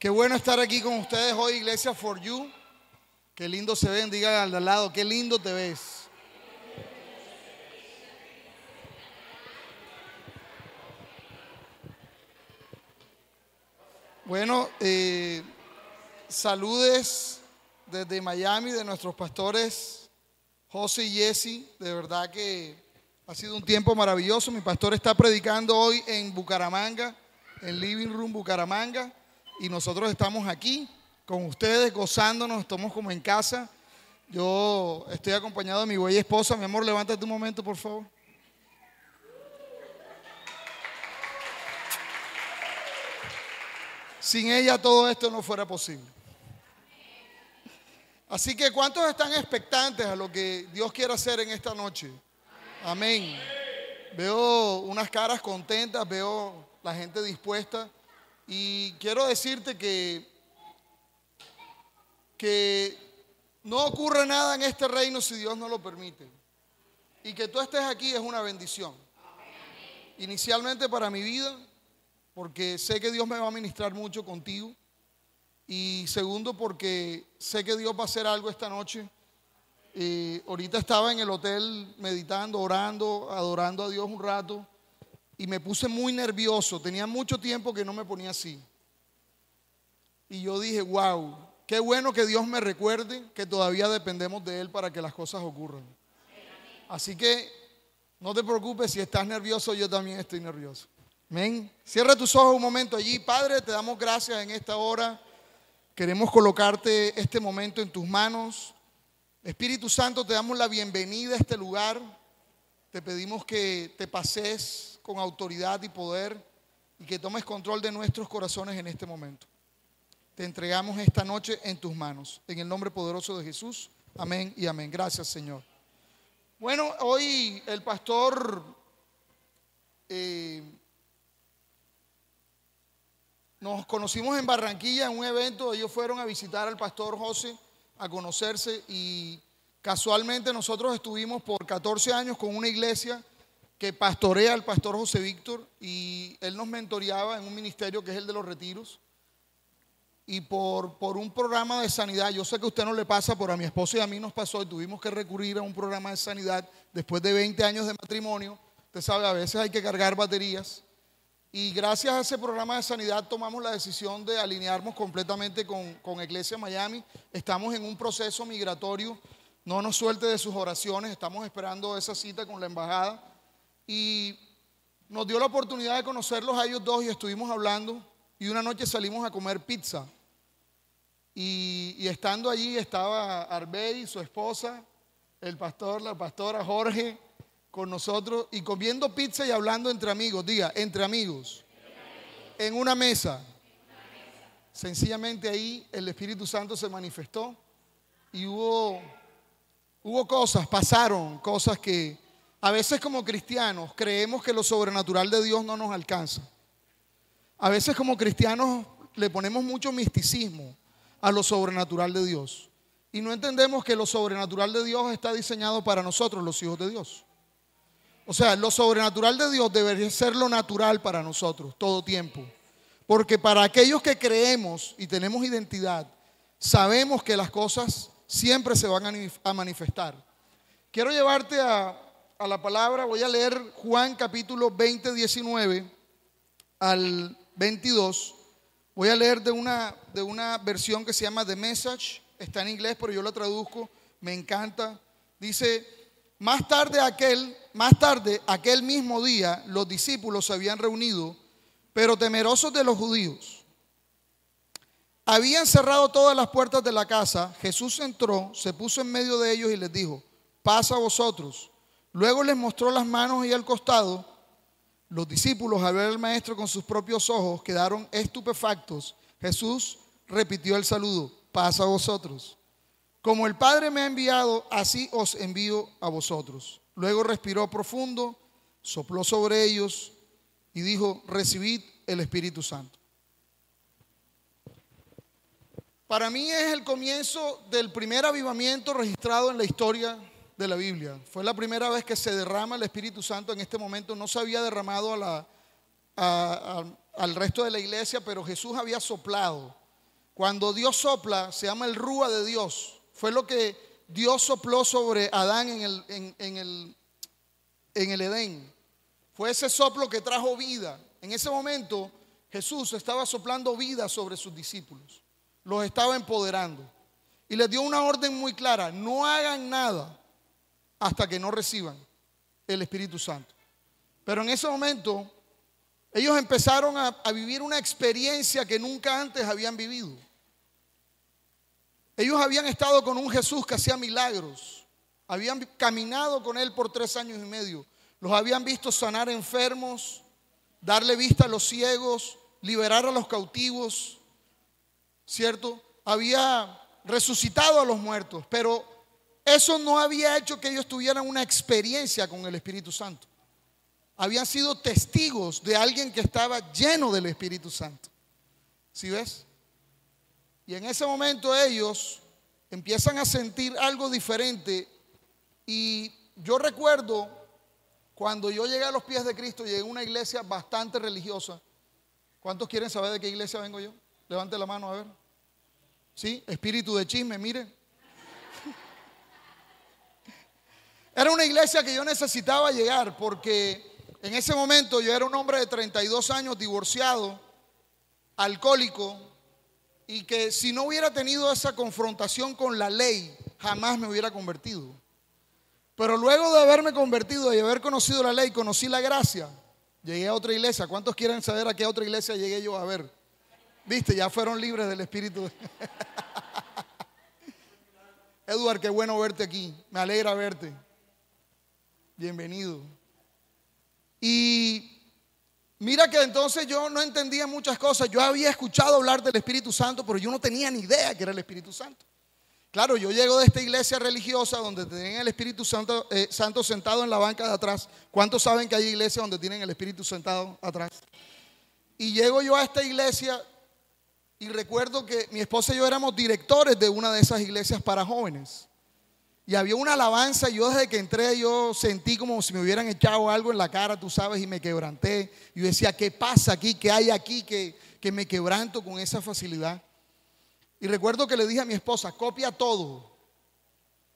Qué bueno estar aquí con ustedes hoy, Iglesia For You. Qué lindo se ven, digan al de al lado, qué lindo te ves. Bueno, saludes desde Miami de nuestros pastores José y Jesse. De verdad que ha sido un tiempo maravilloso. Mi pastor está predicando hoy en Bucaramanga, en Living Room Bucaramanga. Y nosotros estamos aquí con ustedes, gozándonos, estamos como en casa. Yo estoy acompañado de mi bella esposa. Mi amor, levántate un momento, por favor. Sin ella todo esto no fuera posible. Así que ¿cuántos están expectantes a lo que Dios quiere hacer en esta noche? Amén. Veo unas caras contentas, veo la gente dispuesta. Y quiero decirte que no ocurre nada en este reino si Dios no lo permite. Y que tú estés aquí es una bendición. Inicialmente para mi vida, porque sé que Dios me va a ministrar mucho contigo. Y segundo, porque sé que Dios va a hacer algo esta noche. Ahorita estaba en el hotel meditando, orando, adorando a Dios un rato. Y me puse muy nervioso. Tenía mucho tiempo que no me ponía así. Y yo dije, wow, qué bueno que Dios me recuerde que todavía dependemos de Él para que las cosas ocurran. Así que no te preocupes, si estás nervioso, yo también estoy nervioso. Amén. Cierra tus ojos un momento allí. Padre, te damos gracias en esta hora. Queremos colocarte este momento en tus manos. Espíritu Santo, te damos la bienvenida a este lugar. Te pedimos que te pases con autoridad y poder y que tomes control de nuestros corazones en este momento. Te entregamos esta noche en tus manos, en el nombre poderoso de Jesús. Amén y amén. Gracias, Señor. Bueno, hoy el pastor nos conocimos en Barranquilla en un evento. Ellos fueron a visitar al pastor José, a conocerse, y casualmente nosotros estuvimos por 14 años con una iglesia que pastorea al pastor José Víctor, y él nos mentoreaba en un ministerio que es el de los retiros. Y por un programa de sanidad, yo sé que a usted no le pasa, pero a mi esposo y a mí nos pasó y tuvimos que recurrir a un programa de sanidad después de 20 años de matrimonio. Usted sabe, a veces hay que cargar baterías. Y gracias a ese programa de sanidad tomamos la decisión de alinearnos completamente con Iglesia Miami. Estamos en un proceso migratorio. No nos suelte de sus oraciones. Estamos esperando esa cita con la embajada. Y nos dio la oportunidad de conocerlos a ellos dos y estuvimos hablando. Y una noche salimos a comer pizza. Y estando allí estaba Arbey, su esposa, el pastor, la pastora Jorge, con nosotros, y comiendo pizza y hablando entre amigos. Diga, entre amigos. En una mesa. Sencillamente ahí el Espíritu Santo se manifestó y hubo cosas, pasaron cosas que a veces como cristianos creemos que lo sobrenatural de Dios no nos alcanza. A veces como cristianos le ponemos mucho misticismo a lo sobrenatural de Dios y no entendemos que lo sobrenatural de Dios está diseñado para nosotros, los hijos de Dios. O sea, lo sobrenatural de Dios debería ser lo natural para nosotros todo tiempo. Porque para aquellos que creemos y tenemos identidad, sabemos que las cosas siempre se van a manifestar. Quiero llevarte a la palabra. Voy a leer Juan capítulo 20, 19 al 22. Voy a leer de una versión que se llama The Message. Está en inglés, pero yo lo traduzco. Me encanta. Dice: Más tarde aquel mismo día, los discípulos se habían reunido, pero temerosos de los judíos. Habían cerrado todas las puertas de la casa. Jesús entró, se puso en medio de ellos y les dijo: paz a vosotros. Luego les mostró las manos y el costado. Los discípulos, al ver al maestro con sus propios ojos, quedaron estupefactos. Jesús repitió el saludo: paz a vosotros. Como el Padre me ha enviado, así os envío a vosotros. Luego respiró profundo, sopló sobre ellos y dijo: recibid el Espíritu Santo. Para mí es el comienzo del primer avivamiento registrado en la historia de la Biblia. Fue la primera vez que se derrama el Espíritu Santo en este momento. No se había derramado al resto de la iglesia, pero Jesús había soplado Cuando Dios sopla, se llama el Rúa de Dios. Fue lo que Dios sopló sobre Adán en el Edén. Fue ese soplo que trajo vida. En ese momento Jesús estaba soplando vida sobre sus discípulos. Los estaba empoderando. Y les dio una orden muy clara: no hagan nada hasta que no reciban el Espíritu Santo. Pero en ese momento ellos empezaron a vivir una experiencia que nunca antes habían vivido. Ellos habían estado con un Jesús que hacía milagros. Habían caminado con Él por 3 años y medio. Los habían visto sanar enfermos, darle vista a los ciegos, liberar a los cautivos, ¿cierto? Había resucitado a los muertos, pero eso no había hecho que ellos tuvieran una experiencia con el Espíritu Santo. Habían sido testigos de alguien que estaba lleno del Espíritu Santo. ¿Sí ves? Y en ese momento ellos empiezan a sentir algo diferente. Y yo recuerdo cuando yo llegué a los pies de Cristo, llegué a una iglesia bastante religiosa. ¿Cuántos quieren saber de qué iglesia vengo yo? Levante la mano a ver. ¿Sí? Espíritu de chisme, miren. Era una iglesia que yo necesitaba llegar porque en ese momento yo era un hombre de 32 años, divorciado, alcohólico, y que si no hubiera tenido esa confrontación con la ley, jamás me hubiera convertido. Pero luego de haberme convertido y haber conocido la ley, conocí la gracia, llegué a otra iglesia. ¿Cuántos quieren saber a qué otra iglesia llegué yo a ver? Viste, ya fueron libres del espíritu. Eduard, qué bueno verte aquí, me alegra verte. Bienvenido. Y mira que entonces yo no entendía muchas cosas. Yo había escuchado hablar del Espíritu Santo, pero yo no tenía ni idea que era el Espíritu Santo. Claro, yo llego de esta iglesia religiosa donde tienen el Espíritu Santo, sentado en la banca de atrás. ¿Cuántos saben que hay iglesias donde tienen el Espíritu sentado atrás? Y llego yo a esta iglesia y recuerdo que mi esposa y yo éramos directores de una de esas iglesias para jóvenes. Y había una alabanza y yo desde que entré yo sentí como si me hubieran echado algo en la cara, tú sabes, y me quebranté. Y yo decía, ¿qué pasa aquí? ¿Qué hay aquí que me quebranto con esa facilidad? Y recuerdo que le dije a mi esposa, copia todo.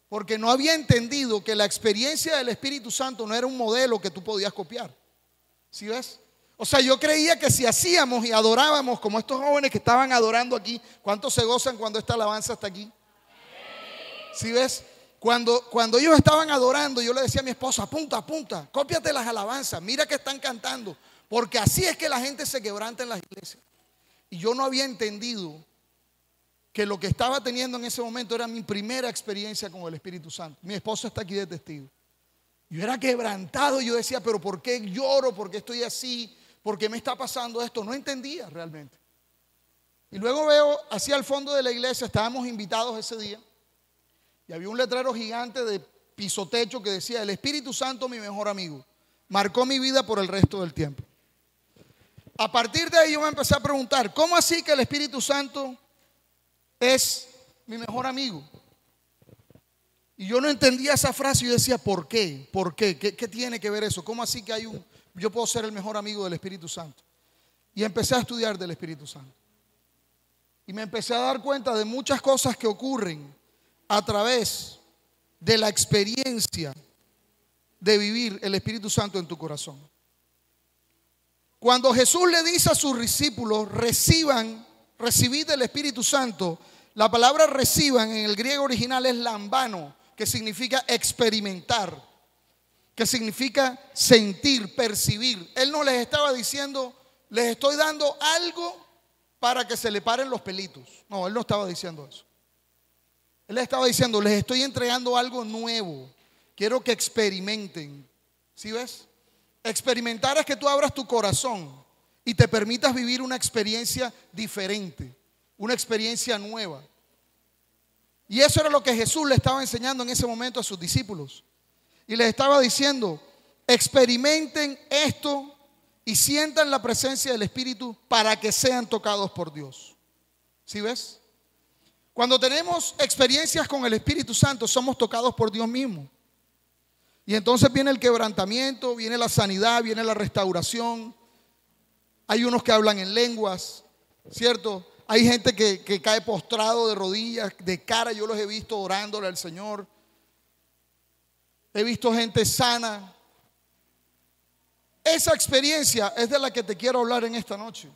Porque no había entendido que la experiencia del Espíritu Santo no era un modelo que tú podías copiar. ¿Sí ves? O sea, yo creía que si hacíamos y adorábamos como estos jóvenes que estaban adorando aquí, ¿cuántos se gozan cuando esta alabanza está aquí? ¿Sí ves? Cuando ellos estaban adorando, yo le decía a mi esposa, apunta, cópiate las alabanzas, mira que están cantando, porque así es que la gente se quebranta en las iglesias. Y yo no había entendido que lo que estaba teniendo en ese momento era mi primera experiencia con el Espíritu Santo. Mi esposa está aquí de testigo. Yo era quebrantado, yo decía, pero ¿por qué lloro? ¿Por qué estoy así? ¿Por qué me está pasando esto? No entendía realmente. Y luego veo hacia el fondo de la iglesia, estábamos invitados ese día. Y había un letrero gigante de pisotecho que decía, el Espíritu Santo, mi mejor amigo. Marcó mi vida por el resto del tiempo. A partir de ahí yo me empecé a preguntar, ¿cómo así que el Espíritu Santo es mi mejor amigo? Y yo no entendía esa frase y yo decía, ¿por qué? ¿Por qué? ¿Qué tiene que ver eso? ¿Cómo así que yo puedo ser el mejor amigo del Espíritu Santo? Y empecé a estudiar del Espíritu Santo. Y me empecé a dar cuenta de muchas cosas que ocurren a través de la experiencia de vivir el Espíritu Santo en tu corazón. Cuando Jesús le dice a sus discípulos, recibid el Espíritu Santo, la palabra reciban en el griego original es lambano, que significa experimentar, que significa sentir, percibir. Él no les estaba diciendo, les estoy dando algo para que se le paren los pelitos. No, él no estaba diciendo eso. Él les estaba diciendo, les estoy entregando algo nuevo. Quiero que experimenten. ¿Sí ves? Experimentar es que tú abras tu corazón y te permitas vivir una experiencia diferente, una experiencia nueva. Y eso era lo que Jesús le estaba enseñando en ese momento a sus discípulos. Y les estaba diciendo, experimenten esto y sientan la presencia del Espíritu para que sean tocados por Dios. ¿Sí ves? Cuando tenemos experiencias con el Espíritu Santo, somos tocados por Dios mismo. Y entonces viene el quebrantamiento, viene la sanidad, viene la restauración. Hay unos que hablan en lenguas, ¿cierto? Hay gente que cae postrado de rodillas, de cara. Yo los he visto orándole al Señor. He visto gente sana. Esa experiencia es de la que te quiero hablar en esta noche.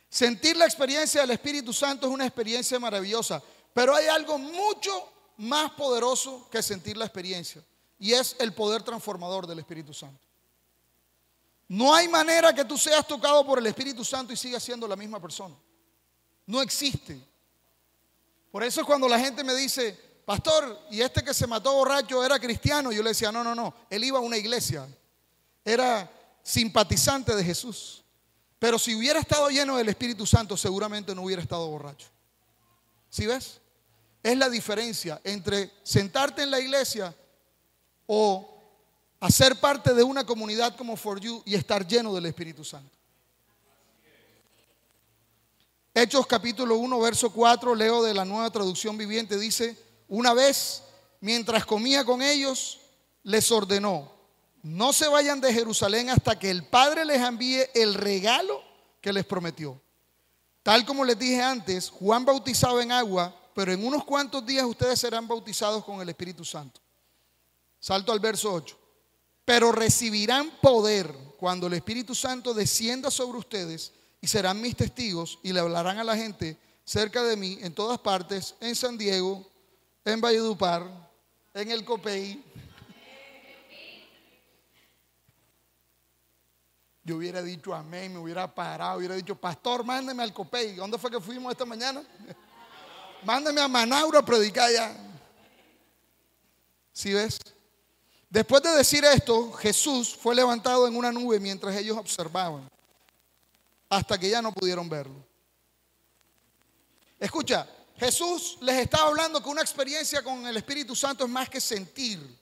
Sentir la experiencia del Espíritu Santo es una experiencia maravillosa, pero hay algo mucho más poderoso que sentir la experiencia, y es el poder transformador del Espíritu Santo. No hay manera que tú seas tocado por el Espíritu Santo y sigas siendo la misma persona. No existe. Por eso cuando la gente me dice, pastor, ¿y este que se mató borracho era cristiano? Yo le decía, no, él iba a una iglesia, era simpatizante de Jesús. Pero si hubiera estado lleno del Espíritu Santo, seguramente no hubiera estado borracho. ¿Sí ves? Es la diferencia entre sentarte en la iglesia o hacer parte de una comunidad como For You y estar lleno del Espíritu Santo. Hechos capítulo 1, verso 4, leo de la Nueva Traducción Viviente, dice: una vez, mientras comía con ellos, les ordenó: no se vayan de Jerusalén hasta que el Padre les envíe el regalo que les prometió. Tal como les dije antes, Juan bautizaba en agua, pero en unos cuantos días ustedes serán bautizados con el Espíritu Santo. Salto al verso 8. Pero recibirán poder cuando el Espíritu Santo descienda sobre ustedes, y serán mis testigos y le hablarán a la gente cerca de mí en todas partes, en San Diego, en Valledupar, en el Copey. Yo hubiera dicho amén, me hubiera parado, hubiera dicho, pastor, mándeme al Copey. ¿Dónde fue que fuimos esta mañana? Mándeme a Manauro a predicar allá. ¿Sí ves? Después de decir esto, Jesús fue levantado en una nube mientras ellos observaban, hasta que ya no pudieron verlo. Escucha, Jesús les estaba hablando que una experiencia con el Espíritu Santo es más que sentir.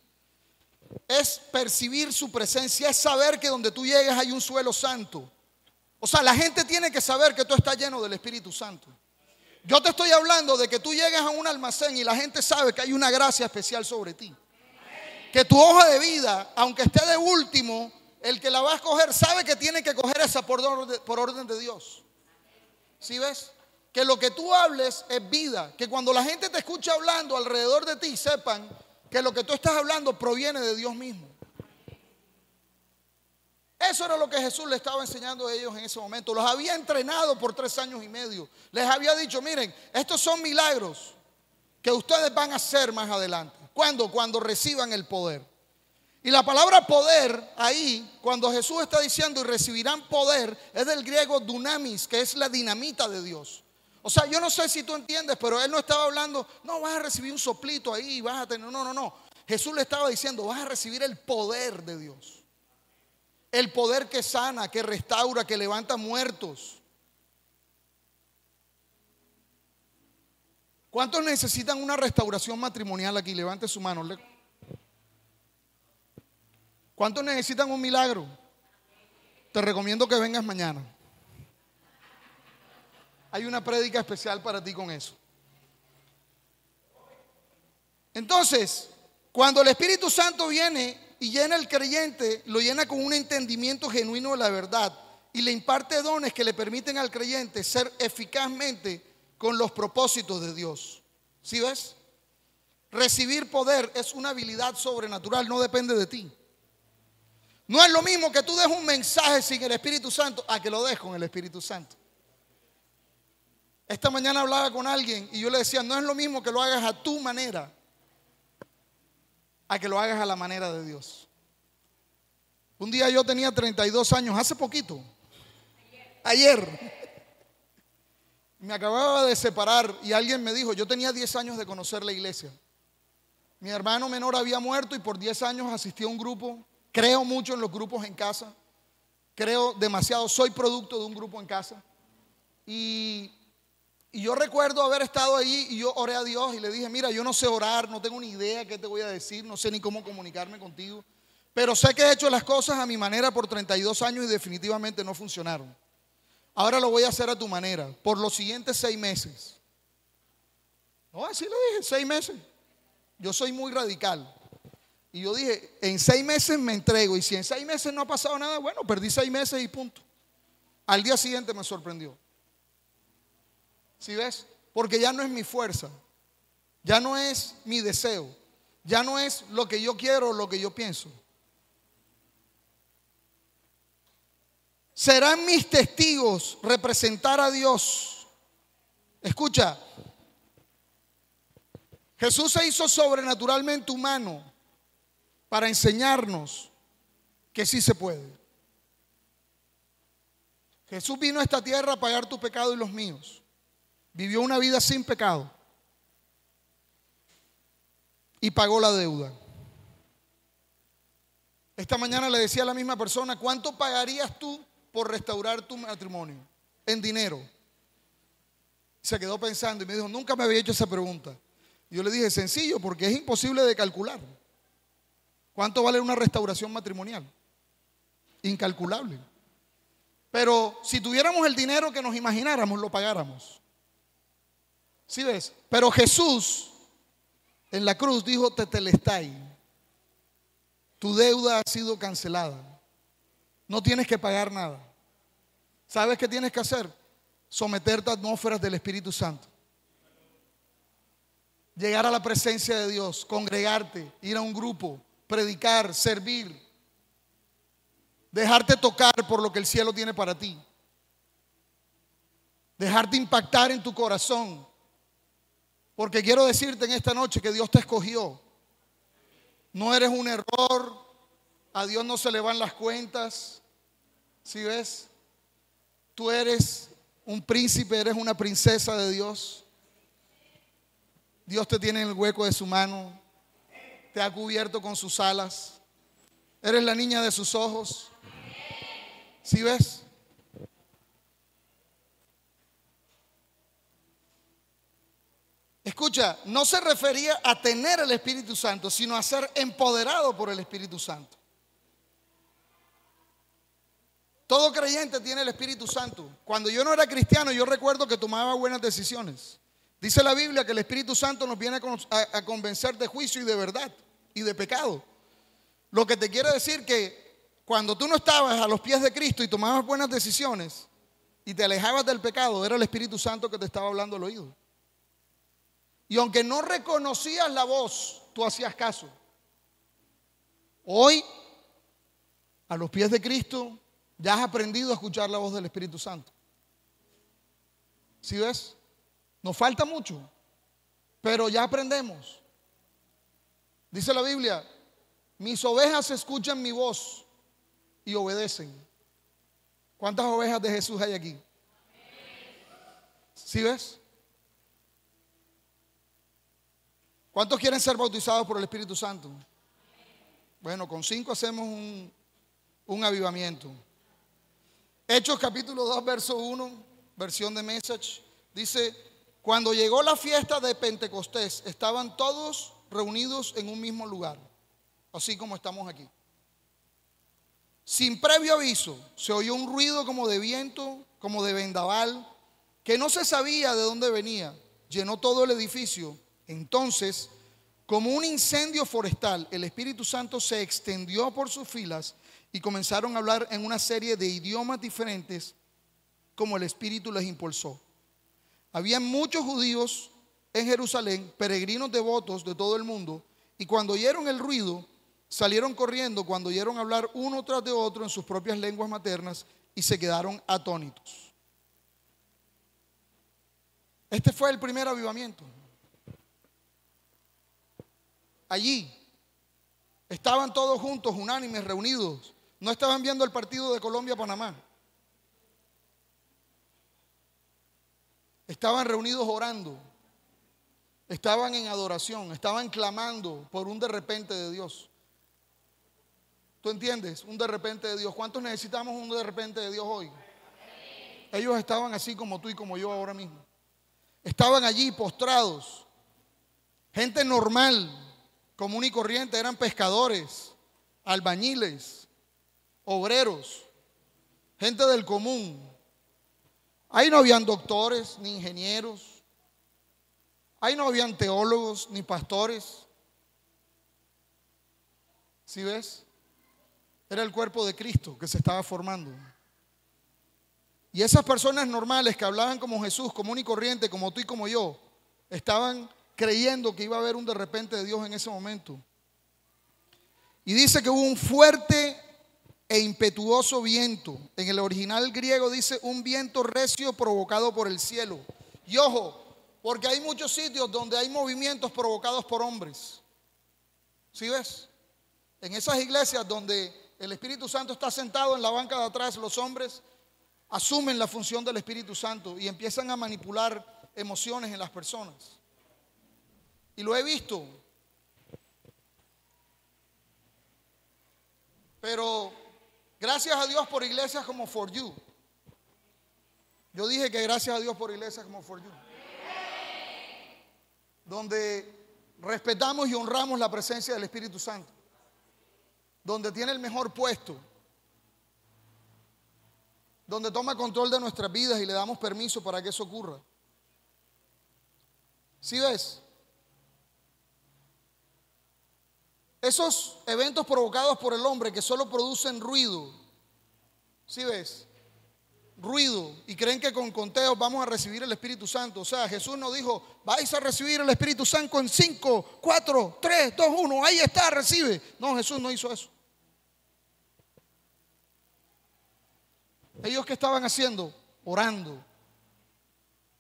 Es percibir su presencia, es saber que donde tú llegues hay un suelo santo. O sea, la gente tiene que saber que tú estás lleno del Espíritu Santo. Yo te estoy hablando de que tú llegues a un almacén y la gente sabe que hay una gracia especial sobre ti. Que tu hoja de vida, aunque esté de último, el que la va a escoger sabe que tiene que coger esa por orden de Dios. ¿Sí ves? Que lo que tú hables es vida. Que cuando la gente te escuche hablando alrededor de ti, sepan que lo que tú estás hablando proviene de Dios mismo. Eso era lo que Jesús le estaba enseñando a ellos en ese momento. Los había entrenado por 3 años y medio. Les había dicho, miren, estos son milagros que ustedes van a hacer más adelante. ¿Cuándo? Cuando reciban el poder. Y la palabra poder ahí, cuando Jesús está diciendo y recibirán poder, es del griego dunamis, que es la dinamita de Dios. O sea, yo no sé si tú entiendes, pero él no estaba hablando, no, vas a recibir un soplito ahí, vas a tener, no. Jesús le estaba diciendo, vas a recibir el poder de Dios. El poder que sana, que restaura, que levanta muertos. ¿Cuántos necesitan una restauración matrimonial aquí? Levante su mano. ¿Cuántos necesitan un milagro? Te recomiendo que vengas mañana. Hay una prédica especial para ti con eso. Entonces, cuando el Espíritu Santo viene y llena al creyente, lo llena con un entendimiento genuino de la verdad y le imparte dones que le permiten al creyente ser eficazmente con los propósitos de Dios. ¿Sí ves? Recibir poder es una habilidad sobrenatural, no depende de ti. No es lo mismo que tú des un mensaje sin el Espíritu Santo a que lo des con el Espíritu Santo. Esta mañana hablaba con alguien y yo le decía, no es lo mismo que lo hagas a tu manera a que lo hagas a la manera de Dios. Un día yo tenía 32 años, hace poquito, ayer, me acababa de separar y alguien me dijo, yo tenía 10 años de conocer la iglesia. Mi hermano menor había muerto y por 10 años asistí a un grupo. Creo mucho en los grupos en casa. Creo demasiado, soy producto de un grupo en casa. Y yo recuerdo haber estado allí y yo oré a Dios y le dije, mira, yo no sé orar, no tengo ni idea qué te voy a decir, no sé ni cómo comunicarme contigo, pero sé que he hecho las cosas a mi manera por 32 años y definitivamente no funcionaron. Ahora lo voy a hacer a tu manera, por los siguientes 6 meses. No, así le dije, 6 meses. Yo soy muy radical. Y yo dije, en 6 meses me entrego, y si en 6 meses no ha pasado nada, bueno, perdí 6 meses y punto. Al día siguiente me sorprendió. ¿Sí ves? Porque ya no es mi fuerza, ya no es mi deseo, ya no es lo que yo quiero o lo que yo pienso. Serán mis testigos representar a Dios. Escucha, Jesús se hizo sobrenaturalmente humano para enseñarnos que sí se puede. Jesús vino a esta tierra a pagar tu pecado y los míos. Vivió una vida sin pecado y pagó la deuda. Esta mañana le decía a la misma persona: ¿cuánto pagarías tú por restaurar tu matrimonio en dinero? Se quedó pensando y me dijo: nunca me había hecho esa pregunta. Yo le dije: sencillo, porque es imposible de calcular. ¿Cuánto vale una restauración matrimonial? Incalculable. Pero si tuviéramos el dinero que nos imagináramos, lo pagáramos. ¿Sí ves? Pero Jesús en la cruz dijo: tetelestai, tu deuda ha sido cancelada, no tienes que pagar nada. ¿Sabes qué tienes que hacer? Someterte a atmósferas del Espíritu Santo, llegar a la presencia de Dios, congregarte, ir a un grupo, predicar, servir, dejarte tocar por lo que el cielo tiene para ti, dejarte impactar en tu corazón. Porque quiero decirte en esta noche que Dios te escogió. No eres un error, a Dios no se le van las cuentas. ¿Sí ves? Tú eres un príncipe, eres una princesa de Dios. Dios te tiene en el hueco de su mano, te ha cubierto con sus alas. Eres la niña de sus ojos. ¿Sí ves? Escucha, no se refería a tener el Espíritu Santo, sino a ser empoderado por el Espíritu Santo. Todo creyente tiene el Espíritu Santo. Cuando yo no era cristiano, yo recuerdo que tomaba buenas decisiones. Dice la Biblia que el Espíritu Santo nos viene a convencer de juicio y de verdad y de pecado. Lo que te quiere decir que cuando tú no estabas a los pies de Cristo y tomabas buenas decisiones y te alejabas del pecado, era el Espíritu Santo que te estaba hablando al oído. Y aunque no reconocías la voz, tú hacías caso. Hoy, a los pies de Cristo, ya has aprendido a escuchar la voz del Espíritu Santo. ¿Sí ves? Nos falta mucho, pero ya aprendemos. Dice la Biblia: mis ovejas escuchan mi voz y obedecen. ¿Cuántas ovejas de Jesús hay aquí? ¿Sí ves? ¿Cuántos quieren ser bautizados por el Espíritu Santo? Bueno, con 5 hacemos un avivamiento. Hechos capítulo 2, verso 1, versión de Message, dice: cuando llegó la fiesta de Pentecostés, estaban todos reunidos en un mismo lugar, así como estamos aquí. Sin previo aviso, se oyó un ruido como de viento, como de vendaval, que no se sabía de dónde venía. Llenó todo el edificio. Entonces, como un incendio forestal, el Espíritu Santo se extendió por sus filas y comenzaron a hablar en una serie de idiomas diferentes como el Espíritu les impulsó. Había muchos judíos en Jerusalén, peregrinos devotos de todo el mundo, y cuando oyeron el ruido, salieron corriendo cuando oyeron hablar uno tras de otro en sus propias lenguas maternas y se quedaron atónitos. Este fue el primer avivamiento. Allí estaban todos juntos, unánimes, reunidos. No estaban viendo el partido de Colombia-Panamá. Estaban reunidos orando. Estaban en adoración. Estaban clamando por un de repente de Dios. ¿Tú entiendes? Un de repente de Dios. ¿Cuántos necesitamos un de repente de Dios hoy? Ellos estaban así como tú y como yo ahora mismo. Estaban allí postrados. Gente normal, común y corriente. Eran pescadores, albañiles, obreros, gente del común. Ahí no habían doctores ni ingenieros. Ahí no habían teólogos ni pastores. ¿Sí ves? Era el cuerpo de Cristo que se estaba formando. Y esas personas normales que hablaban como Jesús, común y corriente, como tú y como yo, estaban creyendo que iba a haber un de repente de Dios en ese momento. Y dice que hubo un fuerte e impetuoso viento. En el original griego dice un viento recio provocado por el cielo. Y ojo, porque hay muchos sitios donde hay movimientos provocados por hombres. ¿Sí ves? En esas iglesias donde el Espíritu Santo está sentado en la banca de atrás, los hombres asumen la función del Espíritu Santo y empiezan a manipular emociones en las personas. Y lo he visto. Pero gracias a Dios por iglesias como For You. Yo dije que gracias a Dios por iglesias como For You, donde respetamos y honramos la presencia del Espíritu Santo, donde tiene el mejor puesto, donde toma control de nuestras vidas y le damos permiso para que eso ocurra. ¿Sí ves? Esos eventos provocados por el hombre que solo producen ruido, ¿sí ves? Ruido, y creen que con conteos vamos a recibir el Espíritu Santo. O sea, Jesús nos dijo, vais a recibir el Espíritu Santo en 5, 4, 3, 2, 1, ahí está, recibe. No, Jesús no hizo eso. Ellos, ¿qué estaban haciendo? Orando.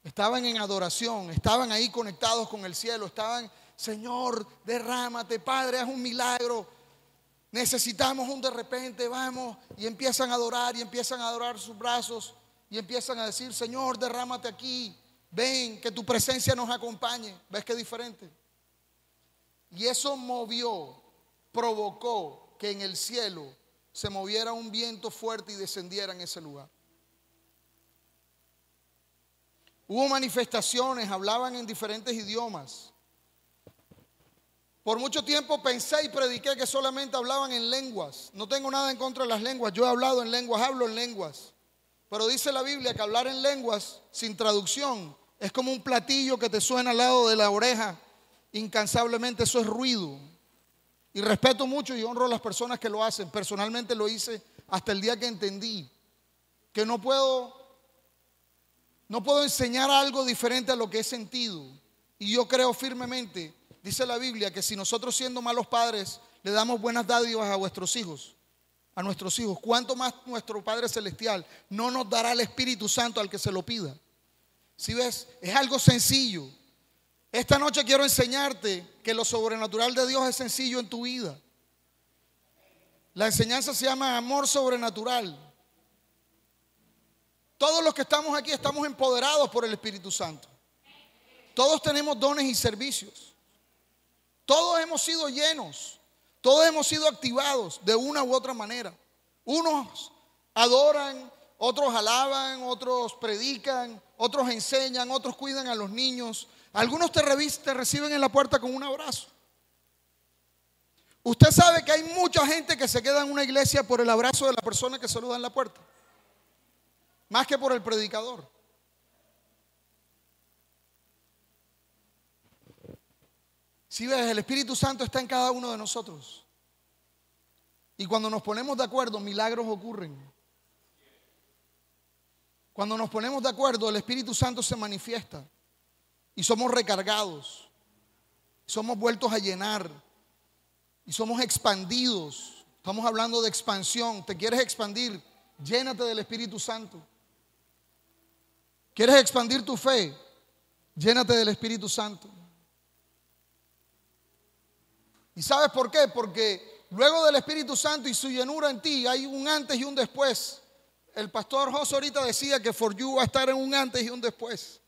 Estaban en adoración, estaban ahí conectados con el cielo, estaban, Señor, derrámate, Padre, haz un milagro. Necesitamos un de repente, vamos, y empiezan a adorar y empiezan a adorar sus brazos y empiezan a decir, Señor, derrámate aquí, ven, que tu presencia nos acompañe. ¿Ves qué diferente? Y eso provocó que en el cielo se moviera un viento fuerte y descendiera en ese lugar. Hubo manifestaciones, hablaban en diferentes idiomas. Por mucho tiempo pensé y prediqué que solamente hablaban en lenguas. No tengo nada en contra de las lenguas. Yo he hablado en lenguas, hablo en lenguas. Pero dice la Biblia que hablar en lenguas sin traducción es como un platillo que te suena al lado de la oreja incansablemente. Eso es ruido. Y respeto mucho y honro a las personas que lo hacen. Personalmente lo hice hasta el día que entendí que no puedo enseñar algo diferente a lo que he sentido. Y yo creo firmemente, dice la Biblia, que si nosotros siendo malos padres le damos buenas dádivas a nuestros hijos, ¿cuánto más nuestro Padre Celestial no nos dará el Espíritu Santo al que se lo pida? ¿Sí ves? Es algo sencillo. Esta noche quiero enseñarte que lo sobrenatural de Dios es sencillo en tu vida. La enseñanza se llama amor sobrenatural. Todos los que estamos aquí estamos empoderados por el Espíritu Santo. Todos tenemos dones y servicios. Todos hemos sido llenos. Todos hemos sido activados de una u otra manera. Unos adoran, otros alaban, otros predican, otros enseñan, otros cuidan a los niños. Algunos te reciben en la puerta con un abrazo. Usted sabe que hay mucha gente que se queda en una iglesia por el abrazo de la persona que saluda en la puerta, más que por el predicador. Si ves, el Espíritu Santo está en cada uno de nosotros. Y cuando nos ponemos de acuerdo, milagros ocurren. Cuando nos ponemos de acuerdo, el Espíritu Santo se manifiesta. Y somos recargados. Somos vueltos a llenar. Y somos expandidos. Estamos hablando de expansión. ¿Te quieres expandir? Llénate del Espíritu Santo. ¿Quieres expandir tu fe? Llénate del Espíritu Santo. ¿Y sabes por qué? Porque luego del Espíritu Santo y su llenura en ti hay un antes y un después. El pastor José ahorita decía que For You va a estar en un antes y un después.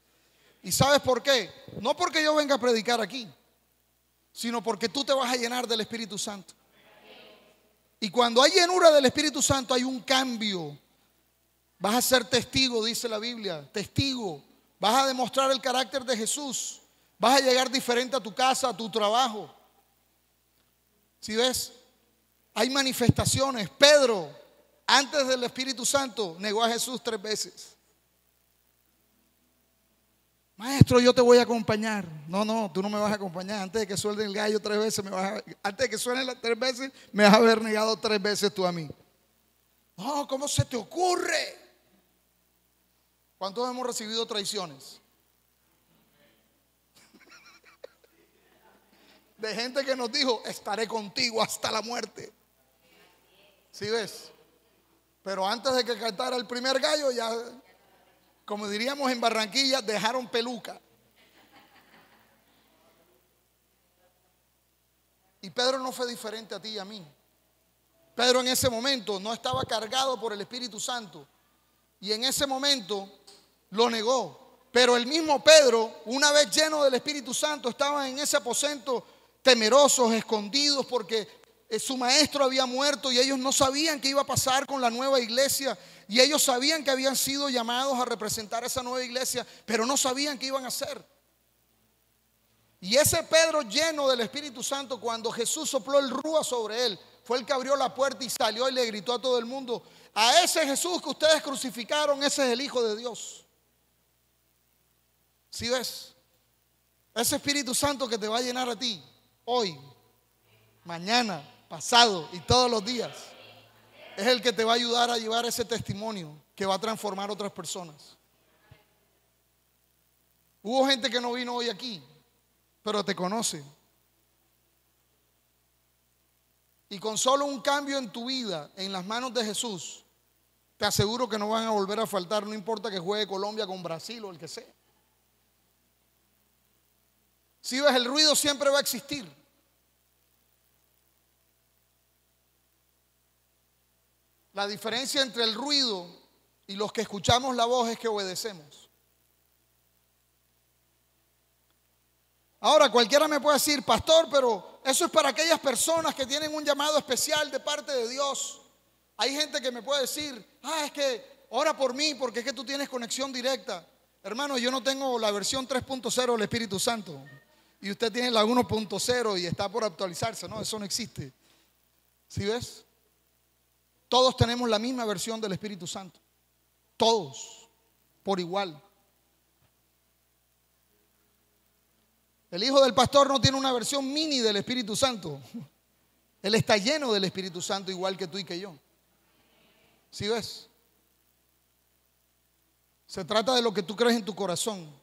¿Y sabes por qué? No porque yo venga a predicar aquí, sino porque tú te vas a llenar del Espíritu Santo. Y cuando hay llenura del Espíritu Santo hay un cambio. Vas a ser testigo, dice la Biblia, testigo. Vas a demostrar el carácter de Jesús. Vas a llegar diferente a tu casa, a tu trabajo. Si ves, hay manifestaciones. Pedro, antes del Espíritu Santo, negó a Jesús 3 veces. Maestro, yo te voy a acompañar. No, tú no me vas a acompañar. Antes de que suene el gallo 3 veces, antes de que suene las 3 veces, me vas a haber negado 3 veces tú a mí. No, ¿cómo se te ocurre? ¿Cuántos hemos recibido traiciones? De gente que nos dijo, estaré contigo hasta la muerte. ¿Sí ves? Pero antes de que cantara el primer gallo, ya, como diríamos en Barranquilla, dejaron peluca. Y Pedro no fue diferente a ti y a mí. Pedro en ese momento no estaba cargado por el Espíritu Santo. Y en ese momento lo negó. Pero el mismo Pedro, una vez lleno del Espíritu Santo, estaba en ese aposento temerosos, escondidos, porque su maestro había muerto y ellos no sabían qué iba a pasar con la nueva iglesia. Y ellos sabían que habían sido llamados a representar esa nueva iglesia, pero no sabían qué iban a hacer. Y ese Pedro lleno del Espíritu Santo, cuando Jesús sopló el rúa sobre él, fue el que abrió la puerta y salió y le gritó a todo el mundo: a ese Jesús que ustedes crucificaron, ese es el Hijo de Dios. ¿Sí ves? Ese Espíritu Santo que te va a llenar a ti hoy, mañana, pasado y todos los días, es el que te va a ayudar a llevar ese testimonio que va a transformar a otras personas. Hubo gente que no vino hoy aquí, pero te conoce. Y con solo un cambio en tu vida, en las manos de Jesús, te aseguro que no van a volver a faltar, no importa que juegue Colombia con Brasil o el que sea. Si ves, el ruido siempre va a existir. La diferencia entre el ruido y los que escuchamos la voz es que obedecemos. Ahora, cualquiera me puede decir: pastor, pero eso es para aquellas personas que tienen un llamado especial de parte de Dios. Hay gente que me puede decir: es que ora por mí porque es que tú tienes conexión directa. Hermano, yo no tengo la versión 3.0 del Espíritu Santo y usted tiene la 1.0 y está por actualizarse. No, eso no existe. ¿Sí ves? Todos tenemos la misma versión del Espíritu Santo. Todos, por igual. El hijo del pastor no tiene una versión mini del Espíritu Santo. Él está lleno del Espíritu Santo igual que tú y que yo. ¿Sí ves? Se trata de lo que tú crees en tu corazón.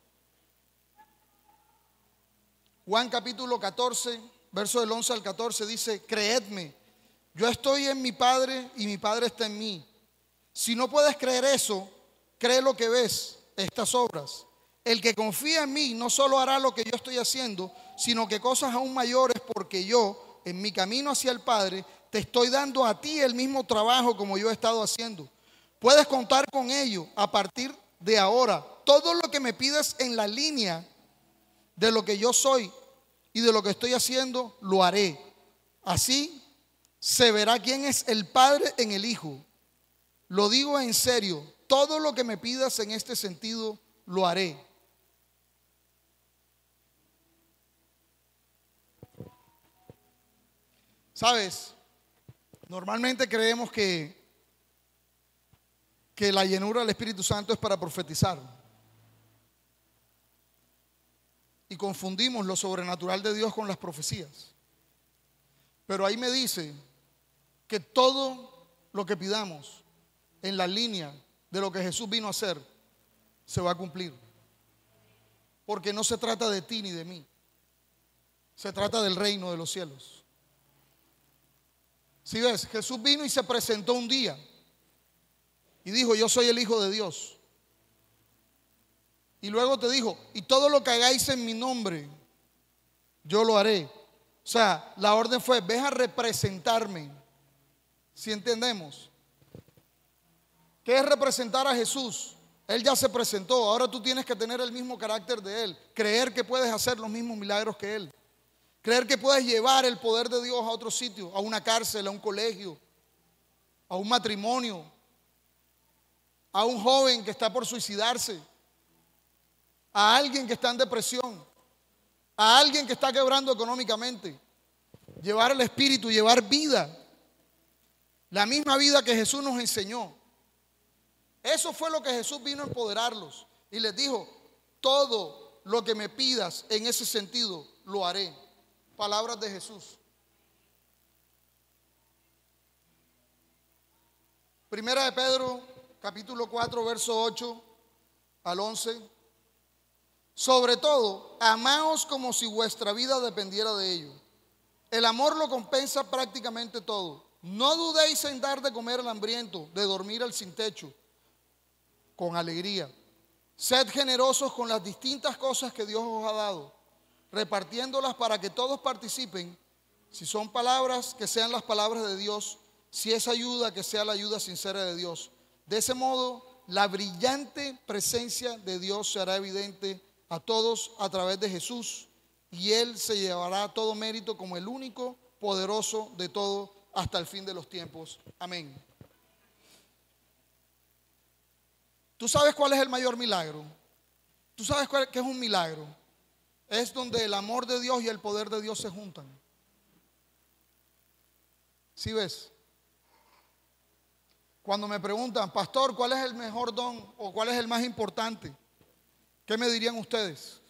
Juan capítulo 14, verso del 11 al 14 dice: creedme, yo estoy en mi Padre y mi Padre está en mí. Si no puedes creer eso, cree lo que ves, estas obras. El que confía en mí no solo hará lo que yo estoy haciendo, sino que cosas aún mayores, porque yo, en mi camino hacia el Padre, te estoy dando a ti el mismo trabajo como yo he estado haciendo. Puedes contar con ello a partir de ahora. Todo lo que me pides en la línea de lo que yo soy y de lo que estoy haciendo, lo haré. Así se verá quién es el Padre en el Hijo. Lo digo en serio, todo lo que me pidas en este sentido, lo haré. ¿Sabes? Normalmente creemos que la llenura del Espíritu Santo es para profetizar. Y confundimos lo sobrenatural de Dios con las profecías. Pero ahí me dice que todo lo que pidamos en la línea de lo que Jesús vino a hacer se va a cumplir. Porque no se trata de ti ni de mí. Se trata del reino de los cielos. Si ves, Jesús vino y se presentó un día y dijo: yo soy el Hijo de Dios. Y luego te dijo: y todo lo que hagáis en mi nombre, yo lo haré. O sea, la orden fue: ves a representarme. ¿Sí entendemos? ¿Qué es representar a Jesús? Él ya se presentó, ahora tú tienes que tener el mismo carácter de Él, creer que puedes hacer los mismos milagros que Él, creer que puedes llevar el poder de Dios a otro sitio, a una cárcel, a un colegio, a un matrimonio, a un joven que está por suicidarse, a alguien que está en depresión, a alguien que está quebrando económicamente. Llevar el Espíritu, llevar vida, la misma vida que Jesús nos enseñó. Eso fue lo que Jesús vino a empoderarlos y les dijo: todo lo que me pidas en ese sentido, lo haré. Palabras de Jesús. Primera de Pedro, capítulo 4, verso 8. al 11. Sobre todo, amaos como si vuestra vida dependiera de ello. El amor lo compensa prácticamente todo. No dudéis en dar de comer al hambriento, de dormir al sin techo, con alegría. Sed generosos con las distintas cosas que Dios os ha dado, repartiéndolas para que todos participen. Si son palabras, que sean las palabras de Dios. Si es ayuda, que sea la ayuda sincera de Dios. De ese modo, la brillante presencia de Dios se hará evidente a todos a través de Jesús, y Él se llevará todo mérito como el único poderoso de todo hasta el fin de los tiempos. Amén. ¿Tú sabes cuál es el mayor milagro? ¿Tú sabes qué es un milagro? Es donde el amor de Dios y el poder de Dios se juntan. ¿Sí ves? Cuando me preguntan, pastor, ¿cuál es el mejor don o cuál es el más importante? ¿Qué me dirían ustedes?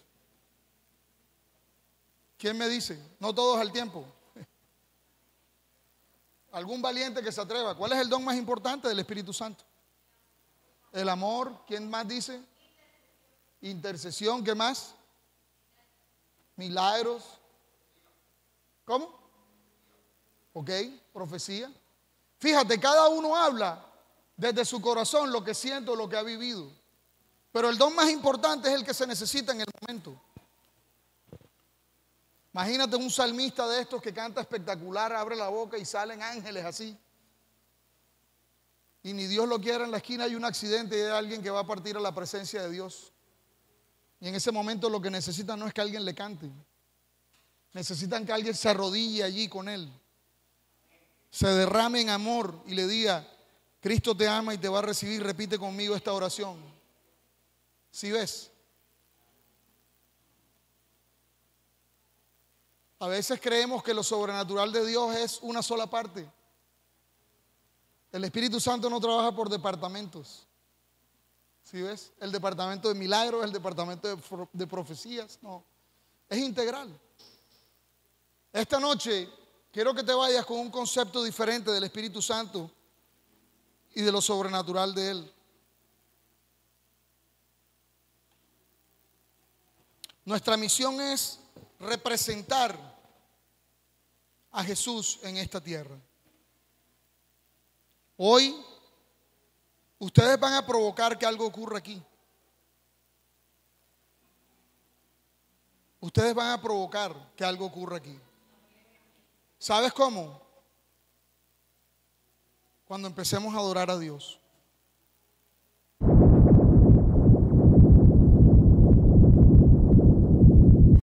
¿Quién me dice? No todos al tiempo. Algún valiente que se atreva. ¿Cuál es el don más importante del Espíritu Santo? El amor. ¿Quién más dice? Intercesión. ¿Qué más? Milagros. ¿Cómo? Ok, profecía. Fíjate, cada uno habla desde su corazón lo que siente o lo que ha vivido. Pero el don más importante es el que se necesita en el momento. Imagínate un salmista de estos que canta espectacular, abre la boca y salen ángeles así. Y ni Dios lo quiera, en la esquina hay un accidente y hay alguien que va a partir a la presencia de Dios. Y en ese momento lo que necesitan no es que alguien le cante. Necesitan que alguien se arrodille allí con él. Se derrame en amor y le diga, Cristo te ama y te va a recibir. Repite conmigo esta oración. ¿Sí ves? A veces creemos que lo sobrenatural de Dios es una sola parte. El Espíritu Santo no trabaja por departamentos. ¿Sí ves? El departamento de milagros, el departamento de profecías, no. Es integral. Esta noche quiero que te vayas con un concepto diferente del Espíritu Santo y de lo sobrenatural de Él. Nuestra misión es representar a Jesús en esta tierra. Hoy ustedes van a provocar que algo ocurra aquí. Ustedes van a provocar que algo ocurra aquí. ¿Sabes cómo? Cuando empecemos a adorar a Dios.